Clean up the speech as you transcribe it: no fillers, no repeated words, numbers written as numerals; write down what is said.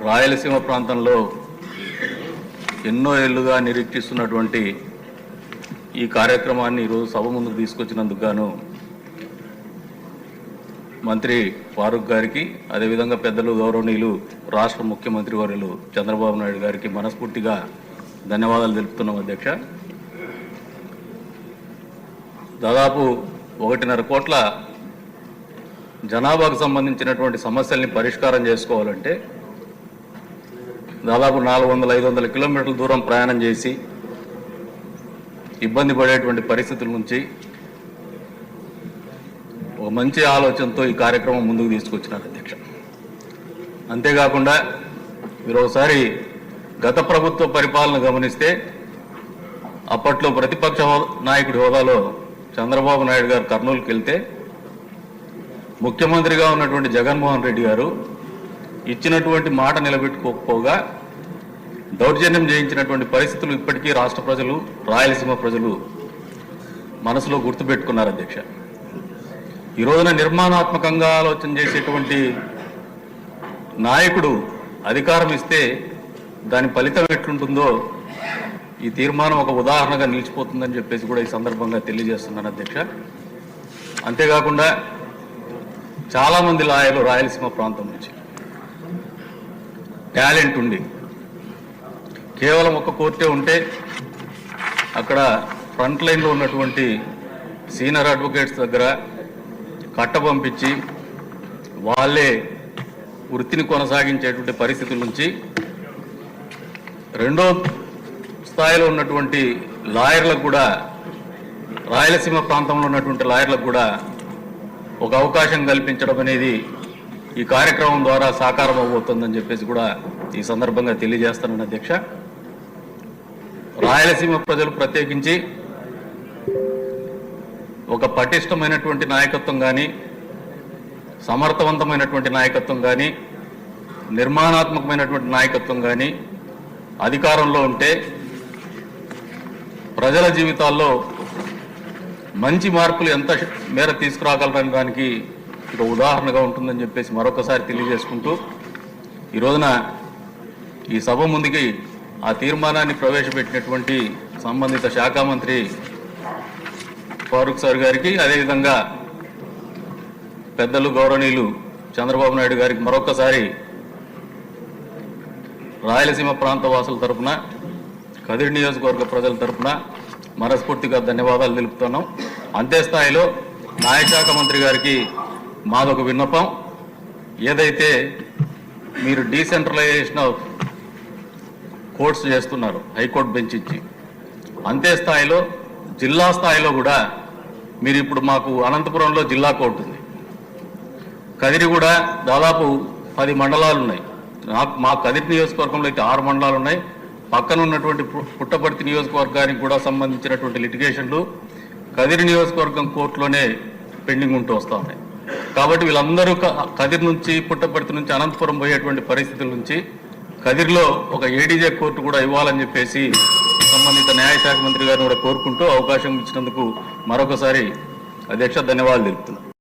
రాయలసీమ ప్రాంతంలో ఎన్నో ఏళ్లుగా నిరీక్షిస్తున్నటువంటి ఈ కార్యక్రమాన్ని ఈరోజు సభ ముందుకు తీసుకొచ్చినందుకు గాను మంత్రి ఫారూక్ గారికి, అదేవిధంగా పెద్దలు గౌరవనీయులు రాష్ట్ర ముఖ్యమంత్రి వర్యులు చంద్రబాబు నాయుడు గారికి మనస్ఫూర్తిగా ధన్యవాదాలు తెలుపుతున్నాం. అధ్యక్ష, దాదాపు 1.5 కోట్ల జనాభాకు సంబంధించినటువంటి సమస్యల్ని పరిష్కారం చేసుకోవాలంటే దాదాపు 400-500 కిలోమీటర్ల దూరం ప్రయాణం చేసి ఇబ్బంది పడేటువంటి పరిస్థితుల నుంచి ఒక మంచి ఆలోచనతో ఈ కార్యక్రమం ముందుకు తీసుకొచ్చినారు అధ్యక్ష. అంతేకాకుండా మీరు ఒకసారి గత ప్రభుత్వ పరిపాలన గమనిస్తే అప్పట్లో ప్రతిపక్ష నాయకుడి హోదాలో చంద్రబాబు నాయుడు గారు కర్నూలుకి వెళ్తే ముఖ్యమంత్రిగా ఉన్నటువంటి జగన్మోహన్ రెడ్డి గారు ఇచ్చినటువంటి మాట నిలబెట్టుకోకపోగా దౌర్జన్యం చేయించినటువంటి పరిస్థితులు ఇప్పటికీ రాష్ట్ర ప్రజలు, రాయలసీమ ప్రజలు మనసులో గుర్తుపెట్టుకున్నారు అధ్యక్ష. ఈ రోజున నిర్మాణాత్మకంగా ఆలోచన చేసేటువంటి నాయకుడు అధికారం ఇస్తే దాని ఫలితం ఎట్లుంటుందో ఈ తీర్మానం ఒక ఉదాహరణగా నిలిచిపోతుందని చెప్పేసి కూడా ఈ సందర్భంగా తెలియజేస్తున్నాను అధ్యక్ష. అంతేకాకుండా చాలామంది లాయర్లు రాయలసీమ ప్రాంతం నుంచి టాలెంట్ ఉండి కేవలం ఒక కోర్టే ఉంటే అక్కడ ఫ్రంట్ లైన్లో ఉన్నటువంటి సీనియర్ అడ్వకేట్స్ దగ్గర కట్ట పంపించి వాళ్ళే వృత్తిని కొనసాగించేటువంటి పరిస్థితుల నుంచి రెండో స్థాయిలో ఉన్నటువంటి లాయర్లకు కూడా, రాయలసీమ ప్రాంతంలో ఉన్నటువంటి లాయర్లకు కూడా ఒక అవకాశం కల్పించడం అనేది ఈ కార్యక్రమం ద్వారా సాకారం అవబోతుందని చెప్పేసి కూడా ఈ సందర్భంగా తెలియజేస్తానని అధ్యక్ష. రాయలసీమ ప్రజలు ప్రత్యేకించి ఒక పటిష్టమైనటువంటి నాయకత్వం కానీ, సమర్థవంతమైనటువంటి నాయకత్వం కానీ, నిర్మాణాత్మకమైనటువంటి నాయకత్వం కానీ అధికారంలో ఉంటే ప్రజల జీవితాల్లో మంచి మార్పులు ఎంత మేర తీసుకురాగలరని దానికి ఒక ఉదాహరణగా ఉంటుందని చెప్పేసి మరొకసారి తెలియజేసుకుంటూ ఈ రోజున ఈ సభ ముందుకి ఆ తీర్మానాన్ని ప్రవేశపెట్టినటువంటి సంబంధిత శాఖ మంత్రి ఫారూక్ సార్ గారికి, అదేవిధంగా పెద్దలు గౌరవనీయులు చంద్రబాబు నాయుడు గారికి మరొకసారి రాయలసీమ ప్రాంత వాసుల తరఫున, కదిరి నియోజకవర్గ ప్రజల తరఫున మనస్ఫూర్తిగా ధన్యవాదాలు తెలుపుతున్నాం. అంతే స్థాయిలో న్యాయశాఖ మంత్రి గారికి మాదొక విన్నపం, ఏదైతే మీరు డీసెంట్రలైజేషన్ ఆఫ్ కోర్ట్స్ చేస్తున్నారు హైకోర్టు బెంచ్ ఇచ్చి, అంతే స్థాయిలో జిల్లా స్థాయిలో కూడా మీరు ఇప్పుడు మాకు అనంతపురంలో జిల్లా కోర్టు ఉంది, కదిరి కూడా దాదాపు 10 మండలాలు ఉన్నాయి. మా కదిరి నియోజకవర్గంలో అయితే 6 మండలాలు ఉన్నాయి. పక్కన ఉన్నటువంటి పుట్టపర్తి నియోజకవర్గానికి కూడా సంబంధించినటువంటి లిటిగేషన్లు కదిరి నియోజకవర్గం కోర్టులోనే పెండింగ్ ఉంటూ వస్తూ ఉన్నాయి. కాబట్టి వీళ్ళందరూ కదిరి నుంచి, పుట్టపర్తి నుంచి అనంతపురం పోయేటువంటి పరిస్థితుల నుంచి కదిరిలో ఒక ఏడీజే కోర్టు కూడా ఇవ్వాలని చెప్పేసి సంబంధిత న్యాయశాఖ మంత్రి గారిని కూడా కోరుకుంటూ అవకాశం ఇచ్చినందుకు మరొకసారి అధ్యక్ష ధన్యవాదాలు తెలుపుతున్నాను.